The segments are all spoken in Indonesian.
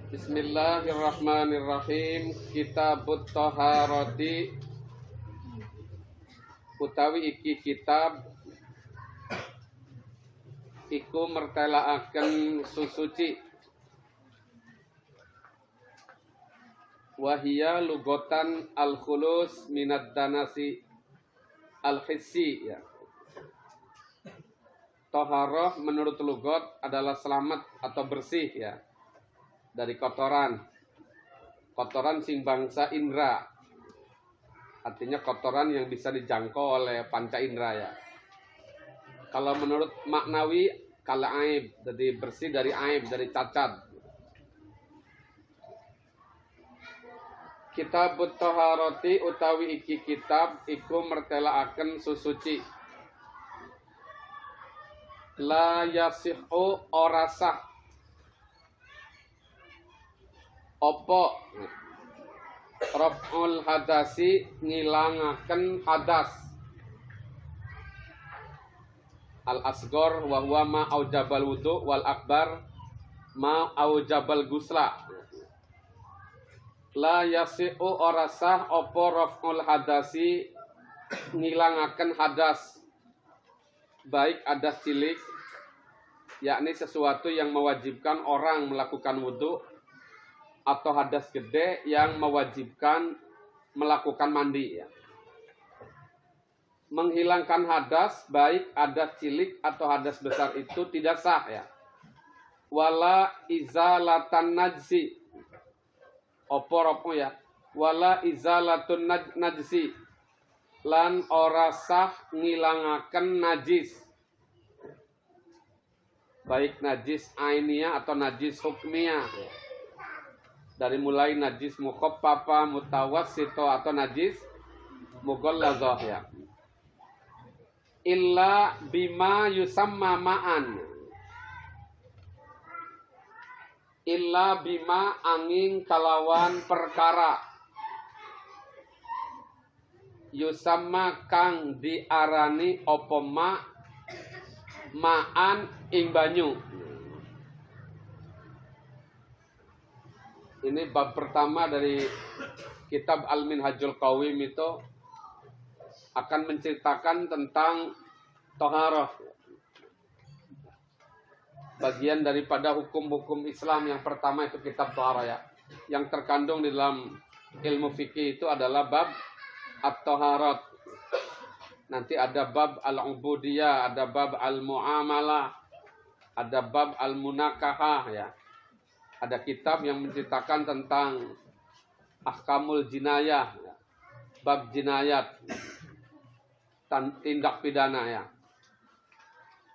Bismillahirrahmanirrahim. Kitabut Thaharati utawi iki kitab iku mertelaaken susuci. Wahia lugotan al-khulus minad danasi al-hissi ya. Toharoh menurut lugot adalah selamat atau bersih ya dari kotoran sing bangsa indra, artinya kotoran yang bisa dijangkau oleh panca indra ya. Kalau menurut maknawi kala aib, jadi bersih dari aib, dari cacat. Kitabut Thaharati utawi iki kitab iku mertelaaken susuci. La yasihu ora sah opo raf'ul hadasi ngilangaken hadas al asgor wa huwa ma aujabal wudu wal akbar ma aujabal gusla. La yasihu ora sah opo raf'ul hadasi ngilangaken hadas, baik hadas cilik yakni sesuatu yang mewajibkan orang melakukan wudu, atau hadas gede yang mewajibkan melakukan mandi ya. Menghilangkan hadas baik hadas cilik atau hadas besar itu tidak sah ya. Wala izalatan najsi. Opo ya. Wala izalatun najsi. Lan ora sah ngilangaken najis. Baik najis ainiyah atau najis hukmiyah. Dari mulai najis mukhaffafah, mutawassito atau najis mughallazah ya. Illa bima yusamma ma'an. Illa bima angin kalawan perkara. Yusamma kang diarani apa ma'an ing banyu. Ini bab pertama dari kitab Al-Minhajul Qawim itu akan menceritakan tentang toharoh. Bagian daripada hukum-hukum Islam yang pertama itu kitab toharoh ya. Yang terkandung di dalam ilmu fikih itu adalah bab at-toharat. Nanti ada bab al-ubudiyah, ada bab al-muamalah, ada bab al-munakahah ya. Ada kitab yang menceritakan tentang ahkamul jinayah, bab jinayat, tindak pidana ya.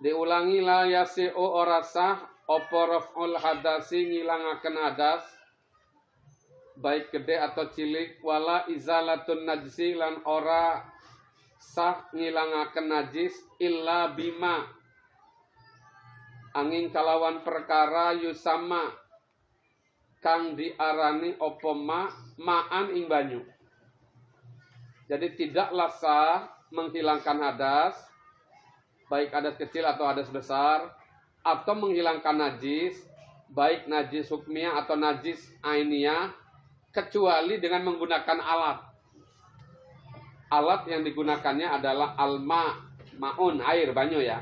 Diulangi la yasi'u ora sah apa raf'ul hadasi ngilangaken hadas baik gede atau cilik, wala izalatun najsi lan ora sah ngilangaken najis illa bima angin kalawan perkara yusama kang diarani opo ma'an ing banyu. Jadi tidaklah sah menghilangkan hadas, baik hadas kecil atau hadas besar, atau menghilangkan najis, baik najis hukmiyah atau najis ainiyah, kecuali dengan menggunakan alat. Alat yang digunakannya adalah ma'un, air, banyu ya.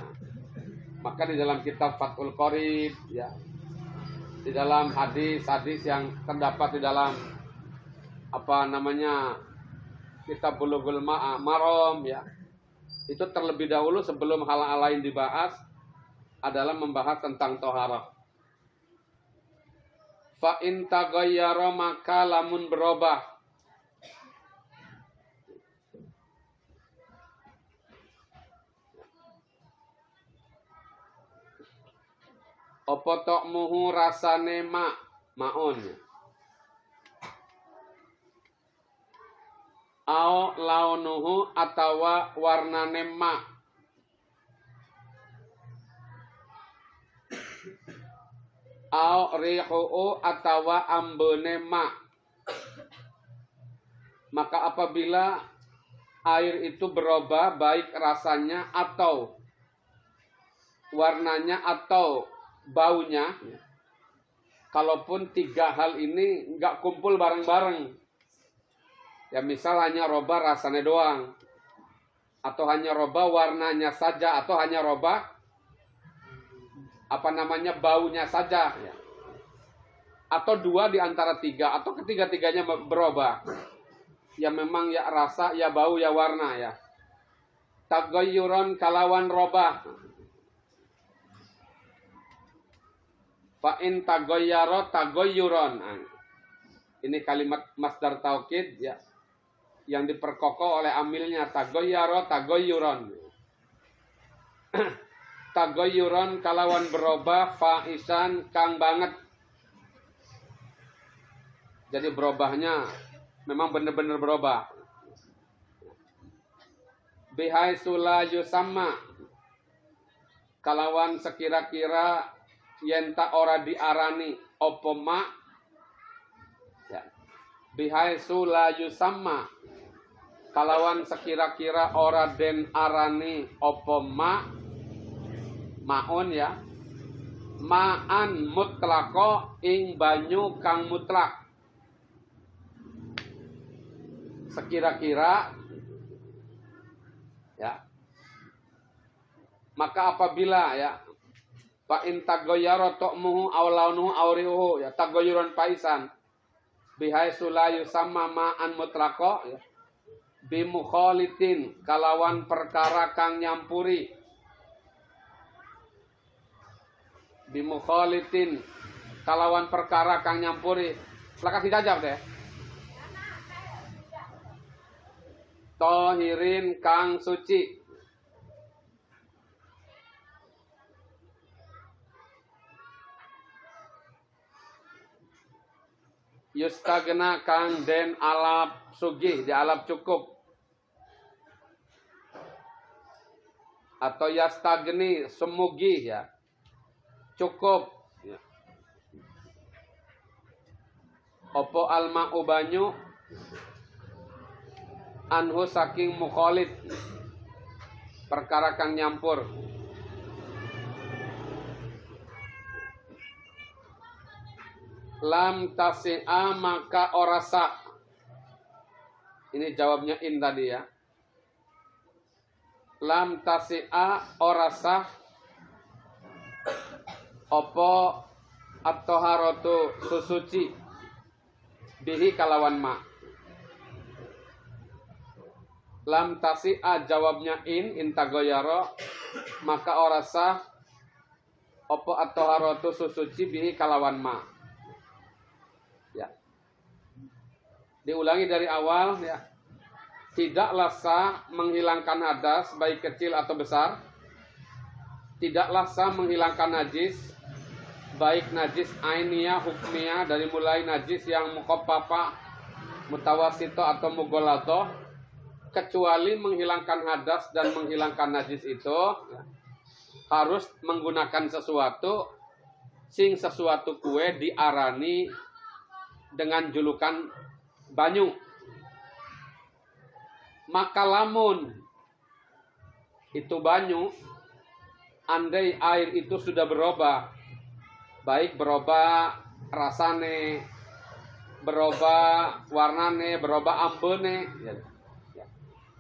Maka di dalam kitab Fathul Qorib ya, di dalam hadis-hadis yang terdapat di dalam kitab Bulughul Maram ya, itu terlebih dahulu sebelum hal-hal lain dibahas adalah membahas tentang toharah. Fa in taghayyara maka lamun berubah apa ta'muhu rasane ma'un au launuhu atawa warnane au rihu'u atawa ambene maka apabila air itu berubah baik rasanya atau warnanya atau baunya, kalaupun tiga hal ini nggak kumpul bareng-bareng, ya misal hanya roba rasanya doang, atau hanya roba warnanya saja, atau hanya roba baunya saja, ya. Atau dua di antara tiga, atau ketiga-tiganya berubah, ya memang ya rasa, ya bau, ya warna, ya. Tagoyuron kalawan roba. Fa'in tagoyaro tagoyuron. Ini kalimat masdar taukid, ya, yang diperkokoh oleh amilnya. Tagoyaro tagoyuron. Tagoyuron kalawan berubah, fa'isan kang banget. Jadi berubahnya memang benar-benar berubah. Bihai sula yusama kalawan sekira-kira yenta ora diarani opo ma, ya. Bihai sula yusama kalawan sekira-kira ora den arani opo ma, maun, ya, ma'an mutlako ing banyu kang mutlak. Sekira-kira, ya, maka apabila, ya, fa in tagoyaro to'muhu aw launuhu aw rihuhu, ya, tagoyuran paisan bihai sulayu sama ma'an mutlako, ya, bimukholitin kalawan perkara kang nyampuri, bimukholitin kalawan perkara kang nyampuri. Silakan dijajab deh. Tohirin kang suci. Yustagna kang den alap sugih, di alap cukup. Atau yastagni semugih, ya, cukup, ya. Opo alma ubanyu anhu saking mukholid perkara kang nyampur. Lam tasi'a maka orasa. Ini jawabnya in tadi, ya. Lam tasi'a orasa opo at-toharotu susuci bihi kalawan ma. Lam tasi'a jawabnya in tagoyaro maka orasa opo at-toharotu susuci bihi kalawan ma, ya. Diulangi dari awal, ya. Tidaklah sah menghilangkan hadas baik kecil atau besar. Tidaklah sah menghilangkan najis baik najis ainiyah hukmiyah, dari mulai najis yang mukhaffafah, mutawasito atau mughalladhah, kecuali menghilangkan hadas dan menghilangkan najis itu, ya, harus menggunakan sesuatu sing sesuatu kue diarani dengan julukan banyu. Maka lamun itu banyu, andai air itu sudah berubah, baik berubah rasane, berubah warnane, berubah ambene, ya.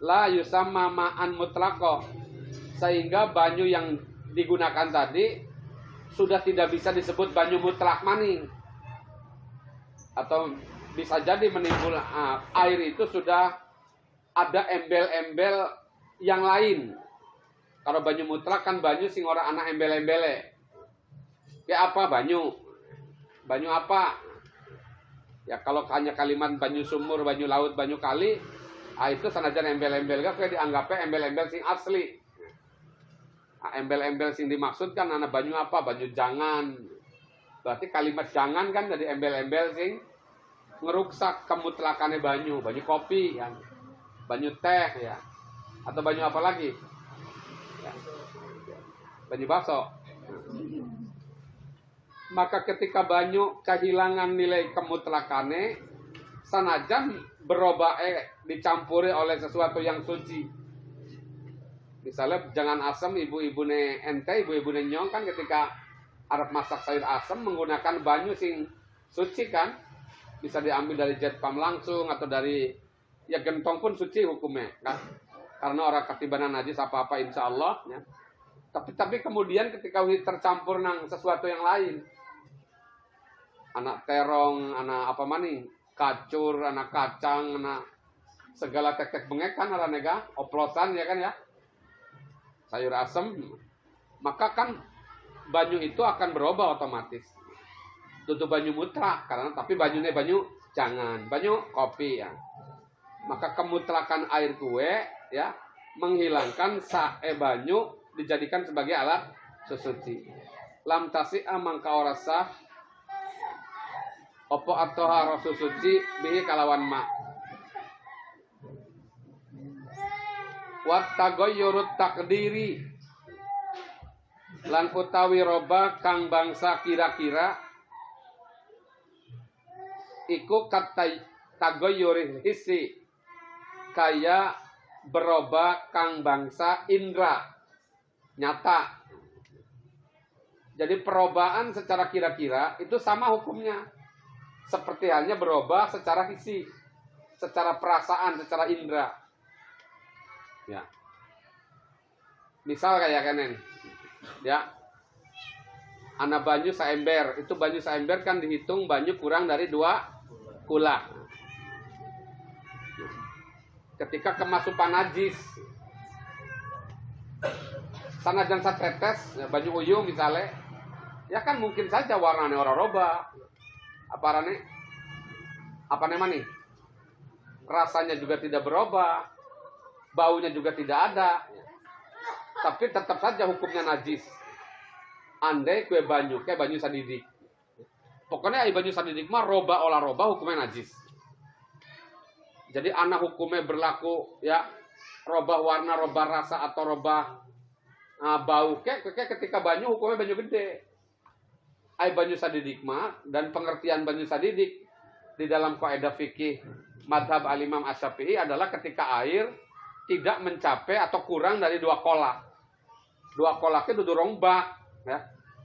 La yusamma ma'an mutlaqo, sehingga banyu yang digunakan tadi sudah tidak bisa disebut banyu mutlak maning, atau bisa jadi menimbul air itu sudah ada embel-embel yang lain. Kalau banyu mutlak kan banyu sing ora ana embel-embele. Kayak apa banyu? Banyu apa? Ya kalau hanya kalimat banyu sumur, banyu laut, banyu kali, itu sanajan embel-embel kayak dianggapnya embel-embel sing asli. Embel-embel sing dimaksud kan ana banyu apa? Banyu jangan. Berarti kalimat jangan kan jadi embel-embel sing ngeruksak kemutlakannya banyu. Banyu kopi, ya. Banyu teh, ya. Atau banyu apa lagi? Ya. Banyu bakso. Maka ketika banyu kehilangan nilai kemutlakannya, sanajan berubah dicampuri oleh sesuatu yang suci. Misalnya jangan asam ibu-ibu ente, ibu-ibu nyong kan ketika arep masak sayur asem menggunakan banyu sing suci kan, bisa diambil dari jet pam langsung atau dari ya gentong pun suci hukumnya kan, karena orang katibanan najis apa-apa insya Allah ya. Tapi kemudian ketika tercampur nang sesuatu yang lain, anak terong, anak apa maning, kacur, anak kacang, anak segala tek-tek bengekan ala nega oplosan ya kan ya, sayur asem, maka kan banyu itu akan berubah otomatis. Tutup banyu mutlak karena tapi banyunya banyu jangan banyu kopi ya. Maka kemutrakan air kue ya menghilangkan sae banyu dijadikan sebagai alat sesuci. Lam tasi'a mangka ora sah opo at-tahara suci bihi kalawan ma. Wat taghayyurut takdiri lan utawi roba kang bangsa kira-kira iku katai taghayyuril hissi kaya berubah kang bangsa indra nyata. Jadi perubahan secara kira-kira itu sama hukumnya seperti halnya berubah secara hissi, secara perasaan, secara indra ya. Misal kayak kenen ya, ana banyu saember, itu banyu saember kan dihitung banyu kurang dari 2 kula. Ketika kemasukan najis, sanajan satetes ya, banyu uyung misalnya, ya kan mungkin saja warnanya ora roba, apa nih, rasanya juga tidak berubah, baunya juga tidak ada. Tapi tetap saja hukumnya najis. Andai kue banyu, kayak banyu sadidik. Pokoknya banyu sadidik mah roba olah roba hukumnya najis. Jadi anak hukumnya berlaku ya roba warna, roba rasa atau roba bau. Kayak ketika banyu hukumnya banyu gede. Banyu sadidik mah dan pengertian banyu sadidik di dalam kaidah fikih madhab al-Imam Asy-Syafi'i adalah ketika air tidak mencapai atau kurang dari 2 kolak. 2 kolaknya dudu rombak ya.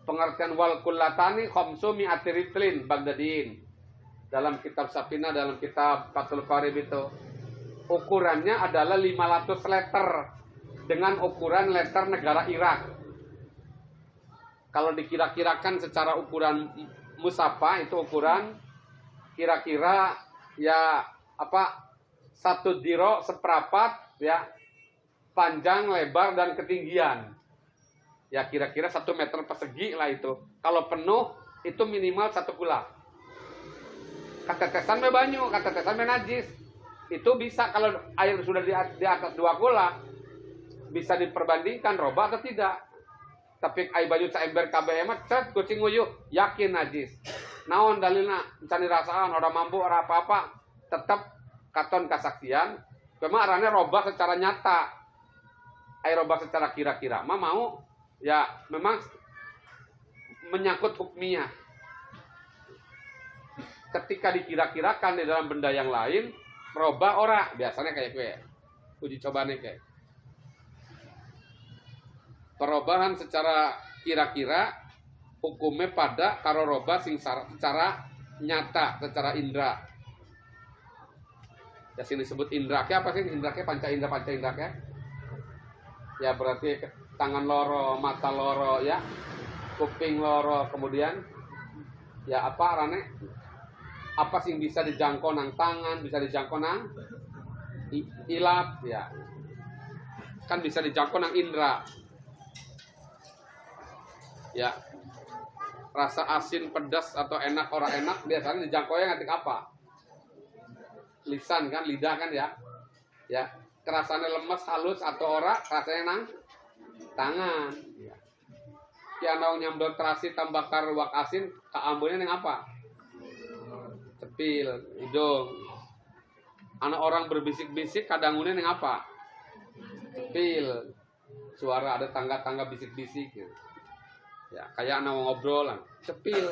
Pengertian wal kullatani khamsu mi'ati ritlin Baghdadin. Dalam kitab Safina, dalam kitab Fathul Qarib itu ukurannya adalah 500 liter dengan ukuran liter negara Irak. Kalau dikira-kirakan secara ukuran musafah itu ukuran kira-kira ya apa 1 diro seperempat ya, panjang, lebar dan ketinggian. Ya kira-kira 1 meter persegi lah itu. Kalau penuh itu minimal 1 kula. Katetesan me banyu, katetesan me najis. Itu bisa kalau air sudah di atas 2 kula, bisa diperbandingkan roba atau tidak. Tapi air banyu saember kabeh mah cet kucing uyuh yakin najis. Naon dalilna? Can dirasaan ora mampu ora apa-apa, tetap katon kasaksian. Memang arane roba secara nyata. Air roba secara kira-kira mah mau ya memang menyangkut hukmiyah. Ketika dikira-kirakan di dalam benda yang lain, roba ora, biasanya kayak gue. Uji cobanya kayak. Perubahan secara kira-kira hukumnya pada karo roba sing secara nyata, secara indra. Ya sini disebut indra ke apa sih? Indra ke panca indra ke? Ya berarti tangan loro, mata loro ya, kuping loro, kemudian ya apa arane? Apa sih bisa dijangkau nang tangan, bisa dijangkau nang ilat ya. Kan bisa dijangkau nang indra. Ya. Rasa asin, pedas atau enak orang enak biasanya dijangkau yang ngetik apa? Lisan kan, lidah kan ya. Ya, kerasanya lemes, halus atau ora, rasanya nang tangan. Ya. Ki anda nyambel terasi tambah karwak asin, keambunnya nang apa? Cepil, hidung. Anak orang berbisik-bisik kadangnya nang apa? Cepil. Suara ada tangga-tangga bisik-bisik gitu. Ya, kayak anak ngobrol lah, cepil,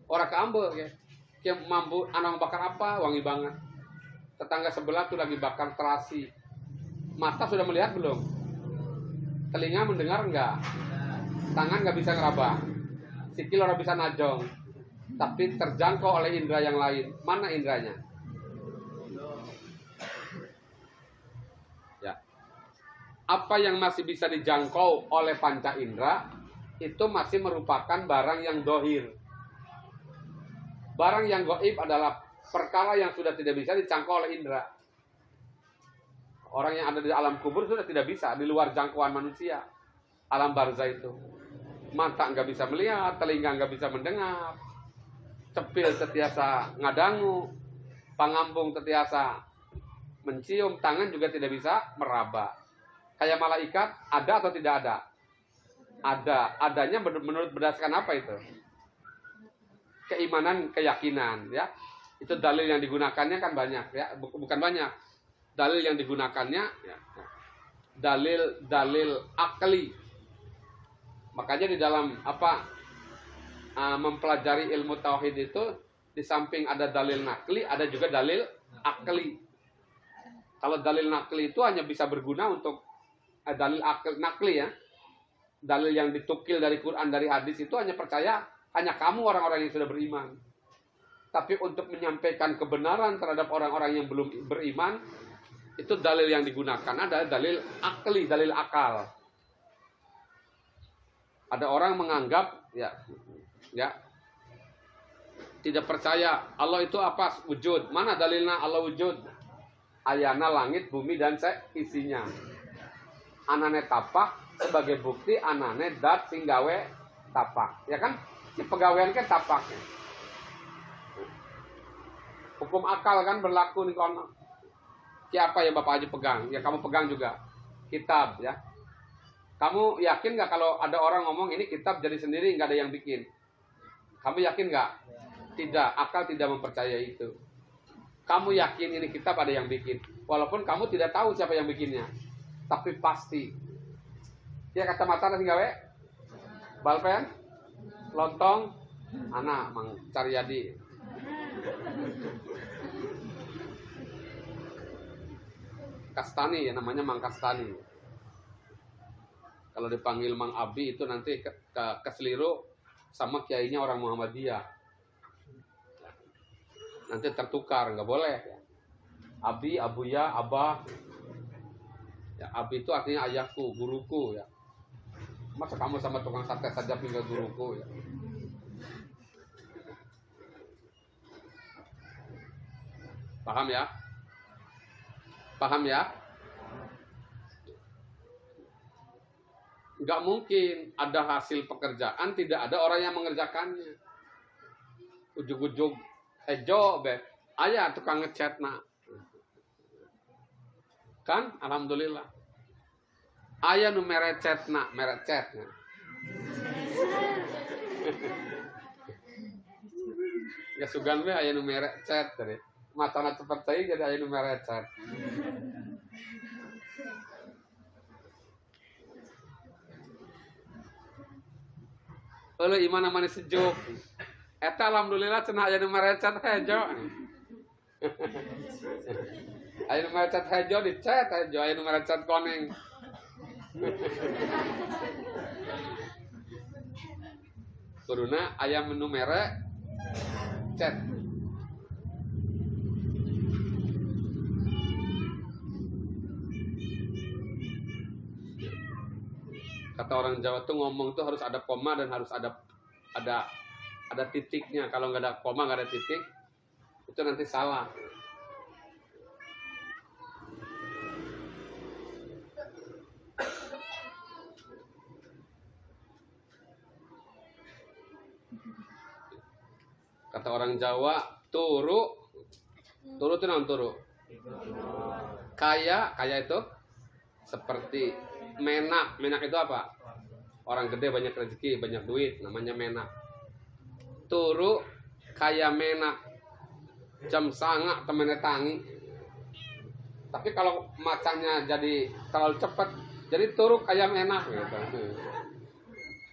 orang keambel ya. Yang mampu anak bakar apa, wangi banget. Tetangga sebelah tuh lagi bakar terasi. Mata sudah melihat belum? Telinga mendengar enggak? Tangan nggak bisa ngeraba. sikil orang bisa najong, tapi terjangkau oleh indera yang lain. Mana inderanya? Ya. Apa yang masih bisa dijangkau oleh panca indera itu masih merupakan barang yang dohir. Barang yang gaib adalah perkara yang sudah tidak bisa dijangkau oleh indera. Orang yang ada di alam kubur sudah tidak bisa, di luar jangkauan manusia. Alam barzah itu. Mata nggak bisa melihat, telinga nggak bisa mendengar, cepil tetiasa ngadangu, pangambung tetiasa mencium, tangan juga tidak bisa meraba. Kayak malaikat, ada atau tidak ada? Ada. Adanya menurut berdasarkan apa itu? Keimanan, keyakinan, ya. Itu dalil yang digunakannya kan banyak, ya. Bukan banyak. Dalil yang digunakannya, ya. Dalil akli. Makanya di dalam mempelajari ilmu tauhid itu, di samping ada dalil nakli, ada juga dalil akli. Kalau dalil nakli itu hanya bisa berguna untuk dalil nakli, ya. Dalil yang ditukil dari Quran, dari hadis itu hanya percaya hanya kamu orang-orang yang sudah beriman. Tapi untuk menyampaikan kebenaran terhadap orang-orang yang belum beriman, itu dalil yang digunakan adalah dalil akli, dalil akal. Ada orang menganggap ya tidak percaya Allah itu apa? Wujud. Mana dalilnya Allah wujud? Ayana langit, bumi dan isinya. Anane tapak sebagai bukti anane dat singgawe tapak. Ya kan? Si pegawaian kan tapaknya. Hukum akal kan berlaku nih kono. Siapa ya Bapak Haji pegang? Ya kamu pegang juga. Kitab ya. Kamu yakin nggak kalau ada orang ngomong ini kitab jadi sendiri nggak ada yang bikin? Kamu yakin nggak? Tidak, akal tidak mempercayai itu. Kamu yakin ini kitab ada yang bikin, walaupun kamu tidak tahu siapa yang bikinnya, tapi pasti. Ya kacamata ada gawe, balpen, lontong, anak Mang Caryadi. Kastani ya namanya Mang Kastani. Kalau dipanggil Mang Abi itu nanti ke Seliru sama kiainya orang Muhammadiyah. Nanti tertukar, nggak boleh. Abi, Abuya, Abah. Ya, Abi itu artinya ayahku, guruku ya. Masa kamu sama tukang sate saja pinggir guruku ya. Paham ya? Paham ya? Nggak mungkin ada hasil pekerjaan tidak ada orang yang mengerjakannya. Ujug-ujug hejo be ayah tukang ngecat nak kan alhamdulillah ayah nu merecet nak merecet nah. Ya sugan be ayah nu merecet tadi matana seperti jadi ayah nu merecet. Kalau iman amane sejuk, eta alhamdulillah cenah aya nu merecet hejo. Aya nu merecet hejo dicet hejo, aya nu merecet koneng. Kuduna aya nu mere cet. Kata orang Jawa tuh ngomong tuh harus ada koma dan harus ada titiknya. Kalau nggak ada koma nggak ada titik itu nanti salah. Kata orang Jawa turu itu non turu. Kaya itu seperti menak itu apa? Orang gede banyak rezeki, banyak duit, namanya menak. Turu kaya menak, jam sanga temennya tangi. Tapi kalau macamnya jadi terlalu cepat, jadi turuk ayam enak gitu.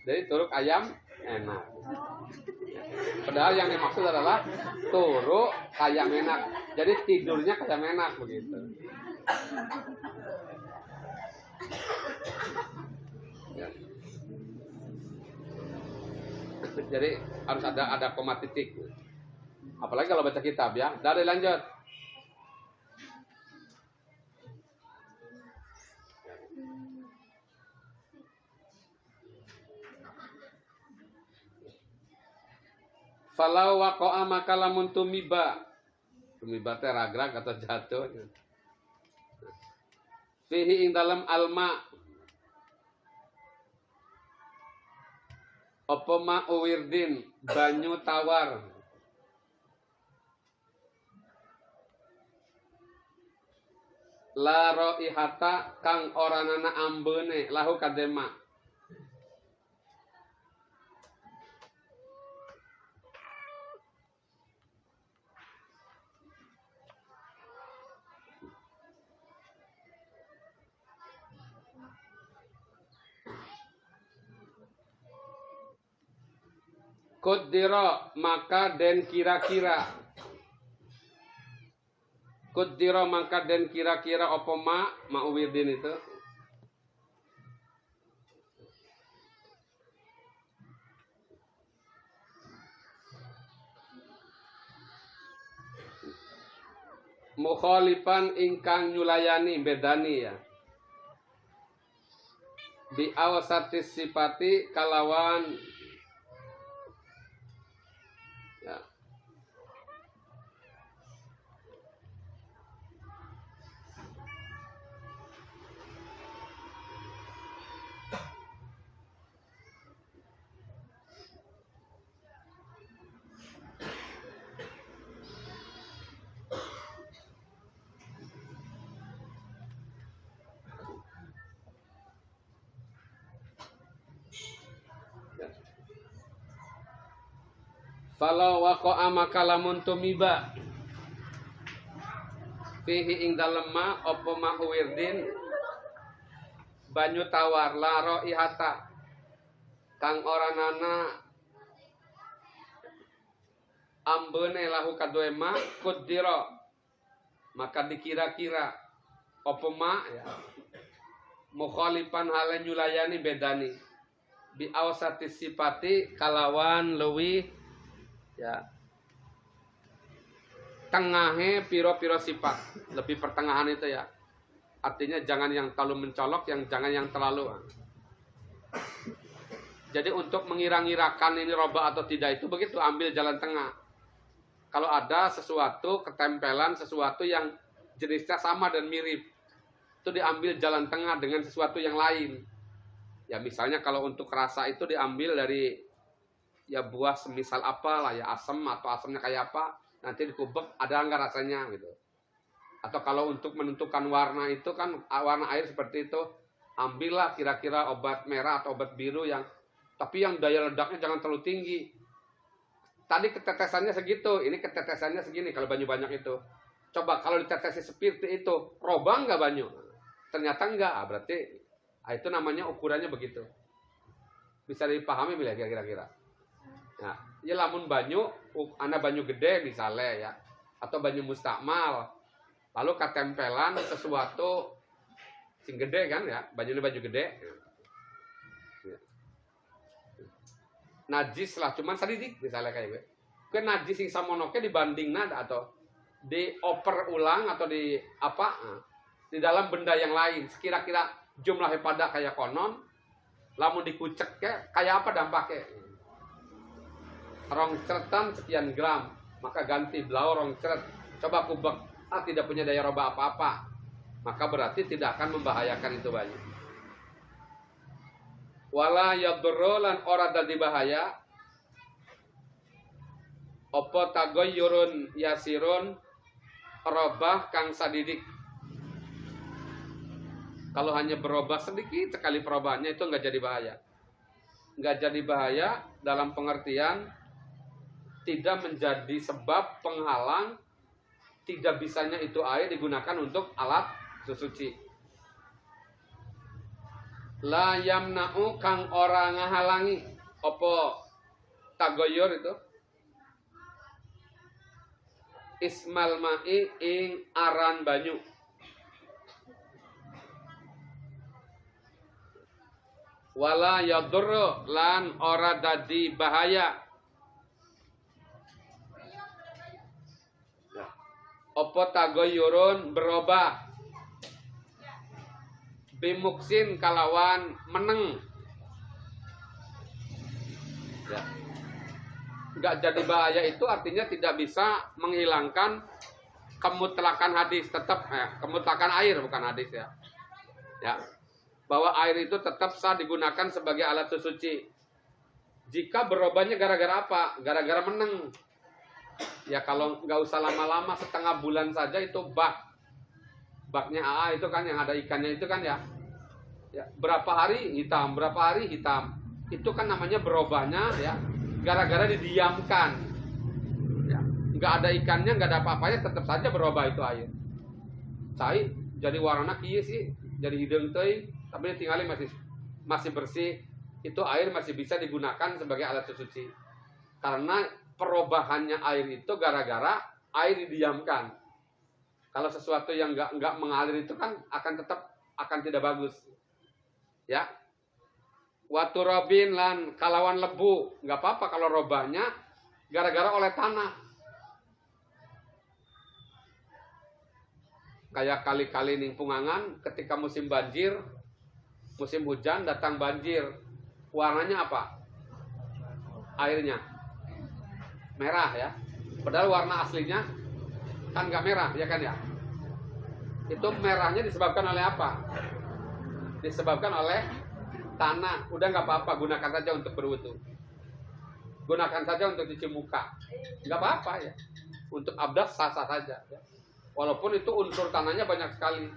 Jadi turuk ayam enak. Padahal yang dimaksud adalah turuk ayam enak. Jadi tidurnya kayak enak begitu. Ya. Jadi harus ada koma titik. Apalagi kalau baca kitab ya. Dari lanjut. Falau waqa'a maka lamun tumiba. Tumiba teh ragrag atau jatuh. Fihi ing dalam alma. Apa ma uwirdin banyu tawar. La roihata kang oranana ambene lahu kadema. Kudiro maka den kira-kira. Kudiro maka den kira-kira apa ma uwirdin itu. Mukhalifan ingkang nyulayani bedani ya. Bi awasatis sifati kalawan ya. Falau waqa'a maka lamun tumiba fihi ing dalem ma apa ma wirdin banyu tawar la ihata kang oranana ambene lahu kadoe ma kudira maka dikira-kira apa ma ya mukhalifan hale nyulayani bedani bi awsati sifati kalawan leuwih ya tengahe piro-piro sifat lebih pertengahan itu ya artinya jangan yang terlalu mencolok jangan yang terlalu jadi untuk mengira-ngirakan ini roba atau tidak itu begitu ambil jalan tengah kalau ada sesuatu ketempelan sesuatu yang jenisnya sama dan mirip itu diambil jalan tengah dengan sesuatu yang lain ya misalnya kalau untuk rasa itu diambil dari ya buah semisal apa lah ya asam atau asamnya kayak apa nanti dikubek ada enggak rasanya gitu atau kalau untuk menentukan warna itu kan warna air seperti itu ambillah kira-kira obat merah atau obat biru yang tapi yang daya ledaknya jangan terlalu tinggi tadi ketetesannya segitu ini ketetesannya segini kalau banyu banyak itu coba kalau ditetesi seperti itu robang enggak banyu ternyata enggak berarti itu namanya ukurannya begitu bisa dipahami bila kira-kira. Nah, ya lamun banyu, ana banyu gede misalnya ya, atau banyu mustakmal, lalu ketempelan sesuatu sing gede kan ya, banyu gede, ya. Najis lah, cuman sadidik misalnya kayak gue, ke najis sing samonoke dibanding nada atau dioper ulang atau di apa, di dalam benda yang lain, sekira-kira jumlahnya pada kayak konon, lamun dikucek kayak apa dampaknya? Rong ceretan sekian gram maka ganti belau rong ceret coba kubek tidak punya daya roba apa-apa maka berarti tidak akan membahayakan itu banyu wala yadurru lan ora dadi bahaya apa tagoyyurun yasirun robah kang sadidik kalau hanya berubah sedikit sekali perubahannya itu nggak jadi bahaya dalam pengertian tidak menjadi sebab penghalang tidak bisanya itu air digunakan untuk alat sesuci. La yamna'u kang ora ngahalangi apa tagoyor itu ismal ma'i ing aran banyu. wala yadur lan ora dadi bahaya. Opo tagoyurun berubah bimuksin kalawan meneng. Ya. Nggak jadi bahaya itu artinya tidak bisa menghilangkan kemutlakan hadis, tetap kemutlakan air bukan hadis ya. Ya. Bahwa air itu tetap sah digunakan sebagai alat suci. Jika berubahnya gara-gara apa? Gara-gara meneng. Ya kalau nggak usah lama-lama, setengah bulan saja itu baknya AA itu kan yang ada ikannya itu kan ya. Ya, berapa hari hitam, berapa hari hitam. Itu kan namanya berubahnya ya gara-gara didiamkan. Ya, nggak ada ikannya, nggak ada apa-apanya, tetap saja berubah itu air. Cai jadi warna kieu sih, jadi hidung teuing, tapi tinggalin masih bersih. Itu air masih bisa digunakan sebagai alat suci. Karena perubahannya air itu gara-gara air didiamkan. Kalau sesuatu yang nggak mengalir itu kan akan tidak bagus. Ya. Watu robin lan kalawan lebu, nggak apa-apa kalau robahnya gara-gara oleh tanah. Kayak kali-kali ning Pungangan ketika musim banjir, musim hujan datang banjir, warnanya apa? Airnya merah ya. Padahal warna aslinya kan nggak merah ya kan ya. Itu merahnya disebabkan oleh apa? Disebabkan oleh tanah. Udah nggak apa-apa, gunakan saja untuk berwudu, gunakan saja untuk cuci muka, nggak apa-apa ya. Untuk abdas sah-sah saja ya. Walaupun itu unsur tanahnya banyak sekali,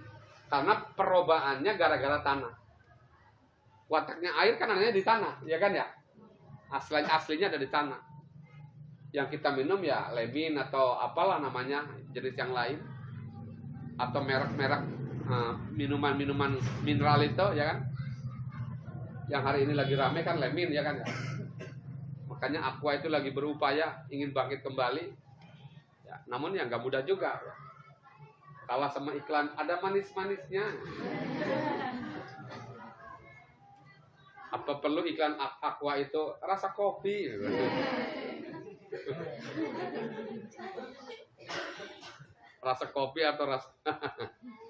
karena perubahannya gara-gara tanah. Wataknya air kan adanya di tanah ya kan ya. Aslinya ada di tanah. Yang kita minum ya lemin atau apalah namanya, jenis yang lain, atau merek-merek minuman-minuman mineral itu ya kan. Yang hari ini lagi rame kan lemin ya kan ya. Makanya Aqua itu lagi berupaya ingin bangkit kembali ya, namun ya nggak mudah juga ya. Kalah sama iklan ada manis-manisnya. Apa perlu iklan Aqua itu rasa kopi gitu. Rasa kopi atau rasa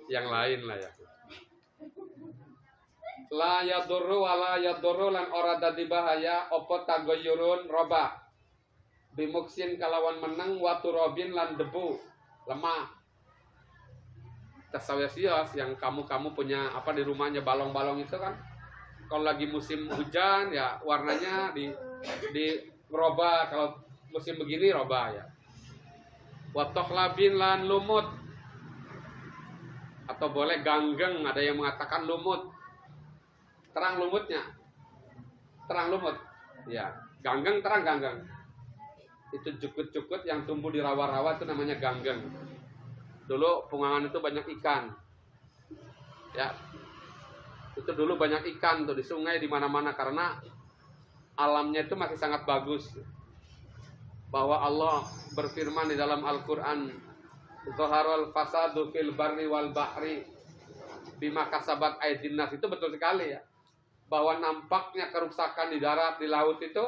yang lain lah ya. La yadurru wala yadurru lan ora dadi bahaya opo tagoyurun roba bimuksin kalawan meneng watu robin lan debu lemah. Tasawiyas yang kamu punya apa di rumahnya balong-balong itu kan, kalau lagi musim hujan ya warnanya di roba, kalau musim begini roba ya. Watok labin lan lumut, atau boleh ganggeng, ada yang mengatakan lumut. Terang lumutnya, terang lumut, ya ganggeng terang ganggeng. Itu jukut-jukut yang tumbuh di rawa-rawa itu namanya ganggeng. Dulu Pungangan itu banyak ikan, ya. Itu dulu banyak ikan tuh di sungai di mana-mana karena alamnya itu masih sangat bagus. Bahwa Allah berfirman di dalam Al-Quran, Zaharul fasadu fil barri wal bahri bima kasabat aydin nas, itu betul sekali ya. Bahwa nampaknya kerusakan di darat, di laut itu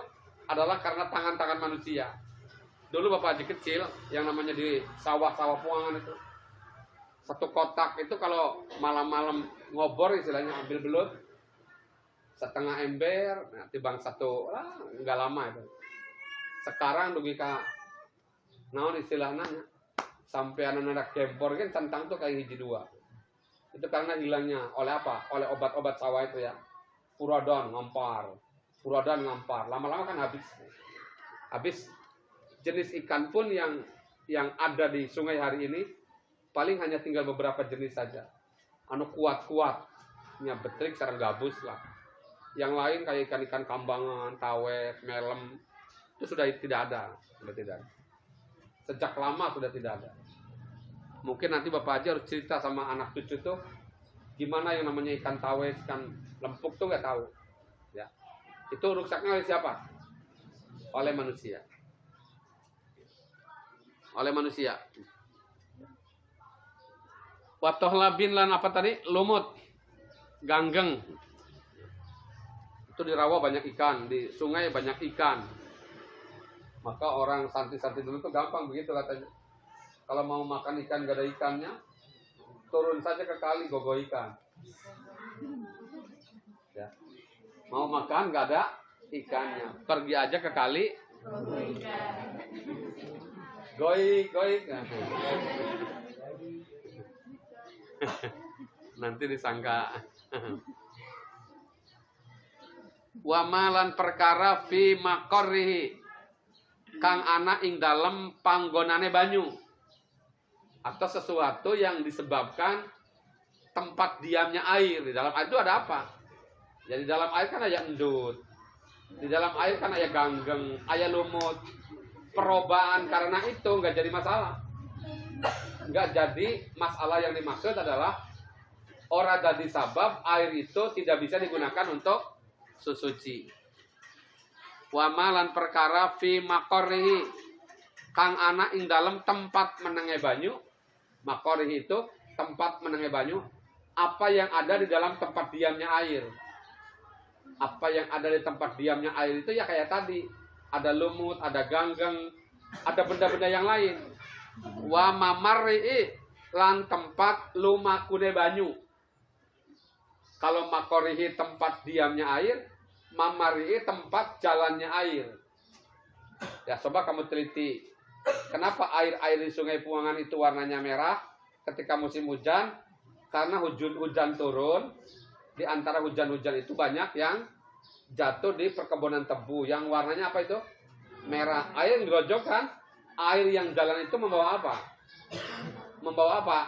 adalah karena tangan-tangan manusia. Dulu Bapak Haji kecil, yang namanya di sawah-sawah Pungangan itu, satu kotak itu kalau malam-malam ngobor istilahnya, ambil belut, setengah ember, nah, tibang satu, nggak lama itu. Sekarang dugi ka, naon istilahnya, sampai anak-anak gempor kan centang tuh kayak hiji dua. Itu karena hilangnya oleh apa? Oleh obat-obat sawah itu ya. Furadon ngampar, lama-lama kan habis. Jenis ikan pun yang ada di sungai hari ini paling hanya tinggal beberapa jenis saja. Anu kuat-kuatnya betrik, sareng gabus lah. Yang lain kayak ikan-ikan kambangan, tawet, melem itu sudah tidak ada. Sejak lama sudah tidak ada. Mungkin nanti Bapak Haji harus cerita sama anak cucu tuh gimana yang namanya ikan tawes, ikan lempuk tuh nggak tahu. Ya, itu rusaknya oleh siapa? Oleh manusia. Watoh labin lan apa tadi? Lumut, ganggeng. Itu di rawa banyak ikan, di sungai banyak ikan. Maka orang santri-santri dulu tuh gampang begitu katanya. Kalau mau makan ikan gak ada ikannya, turun saja ke kali gogo ikan. Ya. Mau makan gak ada ikannya, pergi aja ke kali goik. Nanti disangka. Wamalan perkara fi maqarrihi kang ana ing dalem panggonane banyu, atau sesuatu yang disebabkan tempat diamnya air. Di dalam air itu ada apa? Jadi dalam air kan ada endut, di dalam air kan ada ganggeng, ada lumut. Perobaan karena itu nggak jadi masalah. Nggak jadi masalah. Yang dimaksud adalah ora dadi sabab air itu tidak bisa digunakan untuk susuci. Wamalan perkara fi maqarrihi kang ana ing dalem tempat menenge banyu. Maqarrihi itu tempat menenge banyu. Apa yang ada di dalam tempat diamnya air. Apa yang ada di tempat diamnya air itu ya kayak tadi, ada lumut, ada ganggeng, ada benda-benda yang lain. Wa mamarri'i lan tempat lumakune banyu. Kalau makorihi tempat diamnya air, mamari'i tempat jalannya air. Ya coba kamu teliti, kenapa air-air di Sungai Puangan itu warnanya merah ketika musim hujan? Karena hujan turun, di antara hujan-hujan itu banyak yang jatuh di perkebunan tebu yang warnanya apa itu? Merah. Air yang digojok kan? Air yang jalan itu membawa apa? Membawa apa?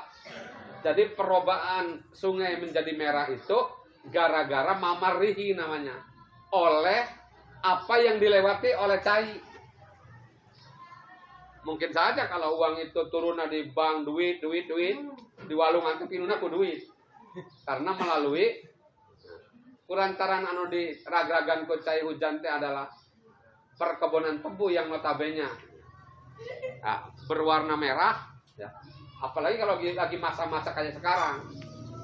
Jadi perobaan sungai menjadi merah itu gara-gara mamarihi namanya. Oleh apa yang dilewati oleh cai. Mungkin saja kalau uang itu turun di bank, duit, di walungan itu pinuna ku duit. Karena melalui kurantaran anu di ragragan ku cai hujan teh adalah perkebunan tebu yang notabene berwarna merah, ya. Apalagi kalau lagi masa-masa kayak sekarang,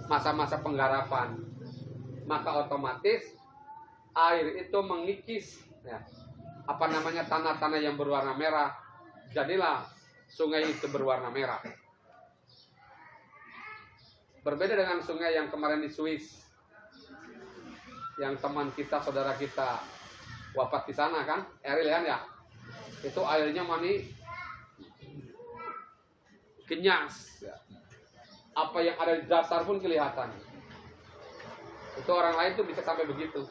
masa-masa penggarapan, maka otomatis air itu mengikis, ya, apa namanya, tanah-tanah yang berwarna merah, jadilah sungai itu berwarna merah. Berbeda dengan sungai yang kemarin di Swiss, yang teman kita, saudara kita wafat di sana kan, Eril ya, itu airnya mani kenyas, ya. Apa yang ada di dasar pun kelihatan. Itu orang lain tuh bisa sampai begitu.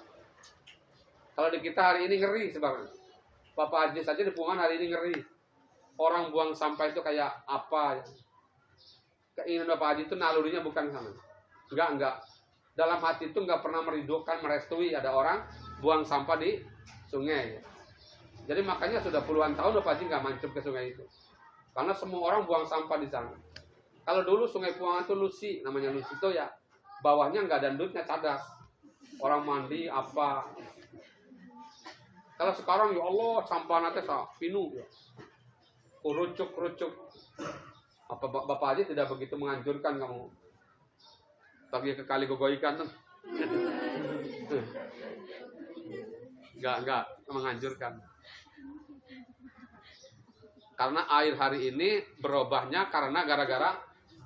Kalau di kita hari ini ngeri sebenarnya. Bapak Haji saja di Puangan hari ini ngeri. Orang buang sampah itu kayak apa? Keinginan Bapak Haji itu nalurinya bukan sana. Enggak. Dalam hati itu enggak pernah merindukan, merestui ada orang buang sampah di sungai. Jadi makanya sudah puluhan tahun Bapak Haji enggak mancung ke sungai itu. Karena semua orang buang sampah di sana. Kalau dulu Sungai Puangan itu lusi, namanya lusi itu ya, bawahnya nggak ada endutnya, cadas. Orang mandi apa. Kalau sekarang ya Allah sampah nanti pinu, ya. Kerucuk. Apa Bapak Haji tidak begitu menganjurkan kamu pergi ke kali gogo ikan tuh? Enggak menganjurkan. Karena air hari ini berubahnya karena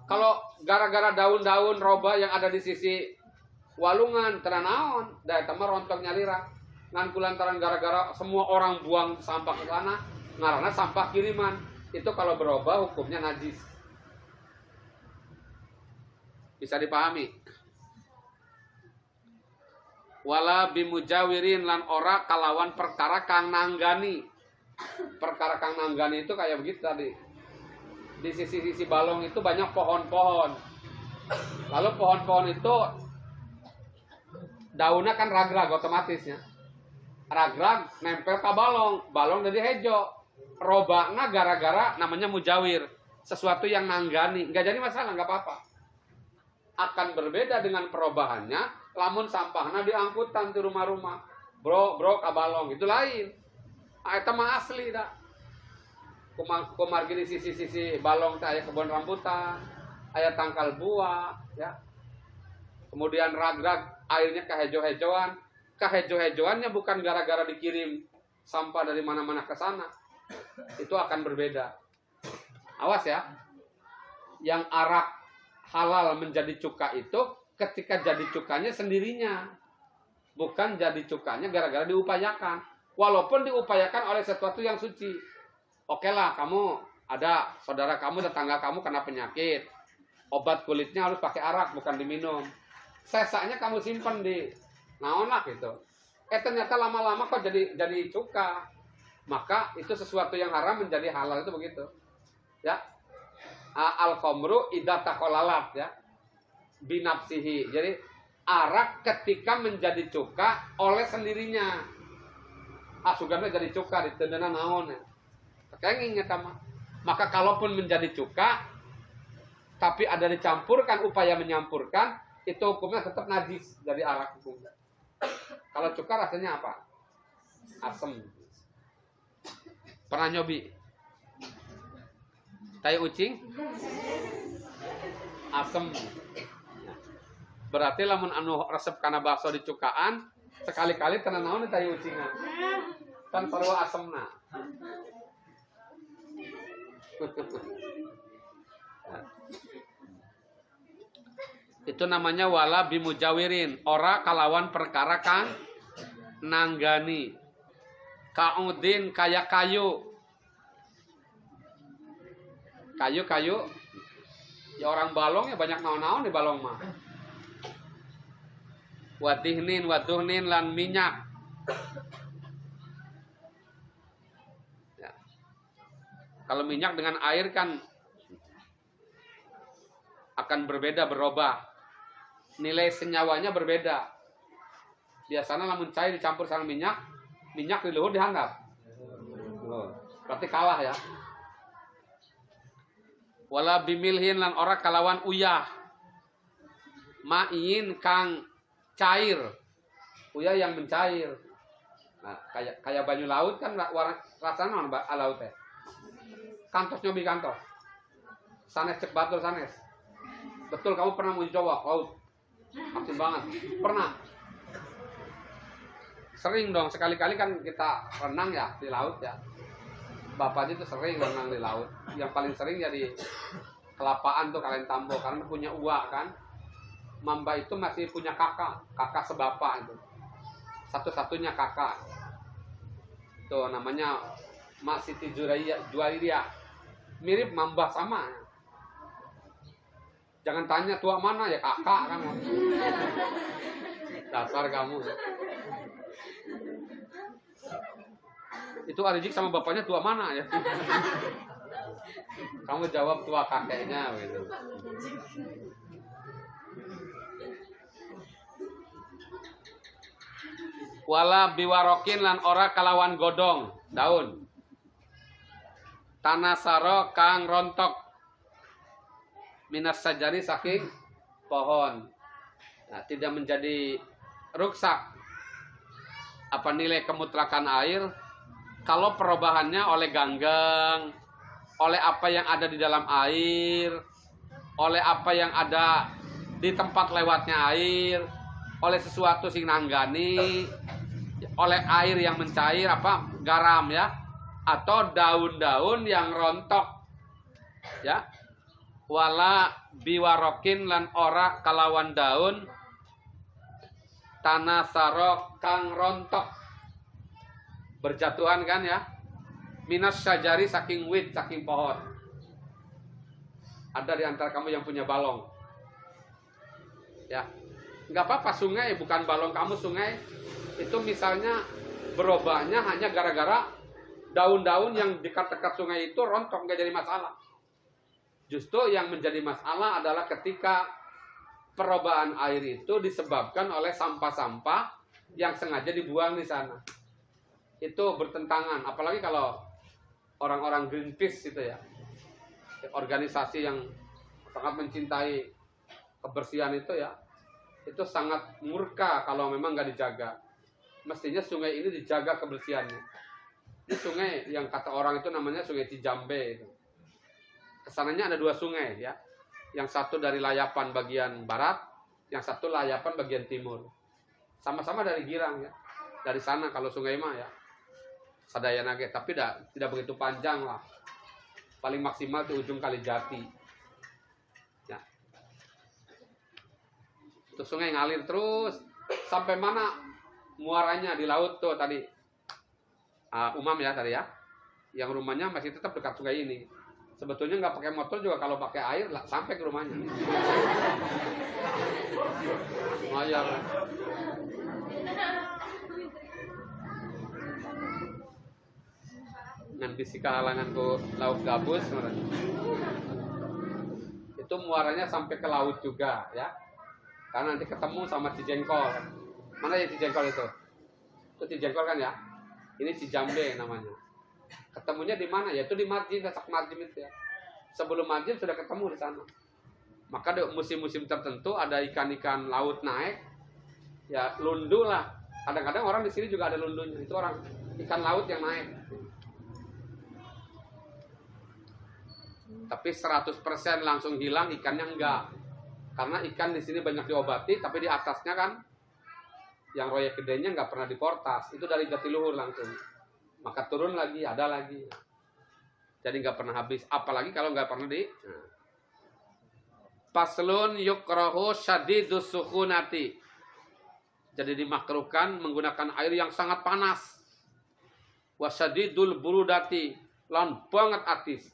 kalau gara-gara daun-daun roba yang ada di sisi walungan teranaon, dari teman rontok nyalira. Ngan kulantaran gara-gara semua orang buang sampah ke sana, ngarana sampah kiriman. Itu kalau berubah hukumnya najis. Bisa dipahami? Wala bimujawirin lan ora kalawan perkara kang nanggani. Perkara kang nanggani itu kayak begitu tadi. Di sisi-sisi balong itu banyak pohon-pohon. Lalu pohon-pohon itu daunnya kan ragrag otomatisnya. Ragrag nempel ke balong, balong jadi hejo. Robaknya gara-gara namanya mujawir, sesuatu yang nanggani. Nggak jadi masalah, nggak apa-apa. Akan berbeda dengan perubahannya, lamun sampahnya diangkutan di rumah-rumah. Bro ke balong itu lain. Itu mah asli dah. Kumargi di sisi-sisi balong teh aya kebun rambutan, aya tangkal buah, ya. Kemudian ragrag airnya kehejo-hejoan, kehejo-hejoannya bukan gara-gara dikirim sampah dari mana-mana ke sana. Itu akan berbeda. Awas ya. Yang arak halal menjadi cuka itu ketika jadi cukanya sendirinya. Bukan jadi cukanya gara-gara diupayakan. Walaupun diupayakan oleh sesuatu yang suci. Oke lah, kamu ada saudara kamu, tetangga kamu kena penyakit. Obat kulitnya harus pakai arak, bukan diminum. Sesaknya kamu simpan di naon lah gitu. Ternyata lama-lama kok jadi cuka. Maka itu sesuatu yang haram menjadi halal, itu begitu. Ya. Al-khamru idza taqallalat ya. Binafsihi. Jadi arak ketika menjadi cuka oleh sendirinya. Sugamnya jadi cuka di tendana naon ya. Kayak ingat sama. Maka kalaupun menjadi cuka tapi ada dicampurkan, upaya menyampurkan, itu hukumnya tetap najis dari arak hukumnya. Kalau cuka rasanya apa? Asam. Pernah nyobi? Tai ucing? Asam. Berarti lamun anu resep kana bakso di cukaan, sekali-kali kena naon tai ucingan. Kan sarua asemna. Itu namanya wala bimujawirin, ora kalawan perkara kang nanggani. Kaudin kaya kayu. Kayu-kayu ya orang balong ya banyak naon-naon di balong mah. Wadihnin waduhnin lan minyak. Ya. Kalau minyak dengan air kan akan berbeda, berubah. Nilai senyawanya berbeda. Biasanya lamun cair dicampur sama minyak, minyak di luhur dihanggap. Berarti kalah ya. Wala bimilhin lan ora kalawan uyah. Ma'in kang cair. Uyah yang mencair. Nah, kayak banyu laut kan warna rasanya non laut teh. Kantos nyobi kantos. Sanes cek batur sanes. Betul, kamu pernah mau coba laut? Asin banget. Pernah. Sering dong, sekali-kali kan kita renang ya di laut ya. Bapaknya tuh sering renang di laut. Yang paling sering ya di Kelapaan tuh kalian Tambo, karena punya uak kan. Mamba itu masih punya kakak sebapak itu. Satu-satunya kakak. Tuh namanya Mak Siti Juwairiyah. Mirip Mamba sama. Jangan tanya tua mana ya, kakak kan. Dasar kamu. Itu Arijik sama bapaknya tua mana ya? Kamu jawab tua kakeknya gitu. Wala biwarokin lan ora kalawan godong daun. Tanasaro kang rontok minas sajari saking pohon. Nah, tidak menjadi ruksak. Apa nilai kemutlakan air? Kalau perubahannya oleh ganggang, oleh apa yang ada di dalam air, oleh apa yang ada di tempat lewatnya air, oleh sesuatu sing nanggani, oleh air yang mencair, apa garam ya, atau daun-daun yang rontok, ya. Wala biwarokin lan ora kalawan daun tanah sarok kang rontok. Berjatuhan kan ya. Minas syajari saking wit, saking pohon. Ada di antara kamu yang punya balong. Ya. Enggak apa-apa, sungai bukan balong kamu, sungai. Itu misalnya berubahnya hanya gara-gara daun-daun yang dekat-dekat sungai itu rontok, enggak jadi masalah. Justru yang menjadi masalah adalah ketika perubahan air itu disebabkan oleh sampah-sampah yang sengaja dibuang di sana. Itu bertentangan, apalagi kalau orang-orang Greenpeace itu ya, organisasi yang sangat mencintai kebersihan itu ya, itu sangat murka kalau memang nggak dijaga. Mestinya sungai ini dijaga kebersihannya. Ini sungai yang kata orang itu namanya Sungai Cijambe itu. Kesananya ada dua sungai ya, yang satu dari Layapan bagian barat, yang satu Layapan bagian timur. Sama-sama dari Girang ya. Dari sana kalau sungai mah ya. Sadaya Nage, tapi tidak begitu panjang lah. Paling maksimal di ujung Kalijati. Ya. Itu sungai ngalir terus sampai mana muaranya di laut tuh tadi. Umam ya tadi ya. Yang rumahnya masih tetap dekat sungai ini. Sebetulnya nggak pakai motor juga kalau pakai air lah sampai ke rumahnya. Mayar. Nanti si kehalangan ke laut gabus. Itu muaranya sampai ke laut juga ya. Karena nanti ketemu sama Cijengkol. Mana ya Cijengkol itu? Itu Cijengkol kan ya? Ini Cijambe namanya. Ketemunya di mana? Yaitu di margin, Sak Marjim itu ya. Sebelum margin sudah ketemu di sana. Maka di musim-musim tertentu ada ikan-ikan laut naik, ya lundu lah. Kadang-kadang orang di sini juga ada lundunya. Itu orang ikan laut yang naik. Tapi 100% langsung hilang ikannya enggak. Karena ikan di sini banyak diobati, tapi di atasnya kan yang royek gedenya nggak pernah diportas. Itu dari Jatiluhur langsung. Maka turun lagi, ada lagi. Jadi nggak pernah habis. Apalagi kalau nggak pernah di. Paslun yukrahu syadidus sukhunati. Jadi dimakruhkan menggunakan air yang sangat panas. Wasyadidul burudati. Lan banget atis.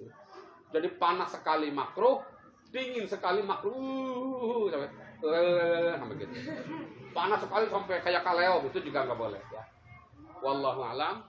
Jadi panas sekali makruh, dingin sekali makruh. Sampai gitu. Panas sekali sampai kayak kaleo, itu juga nggak boleh ya. Wallahu a'lam.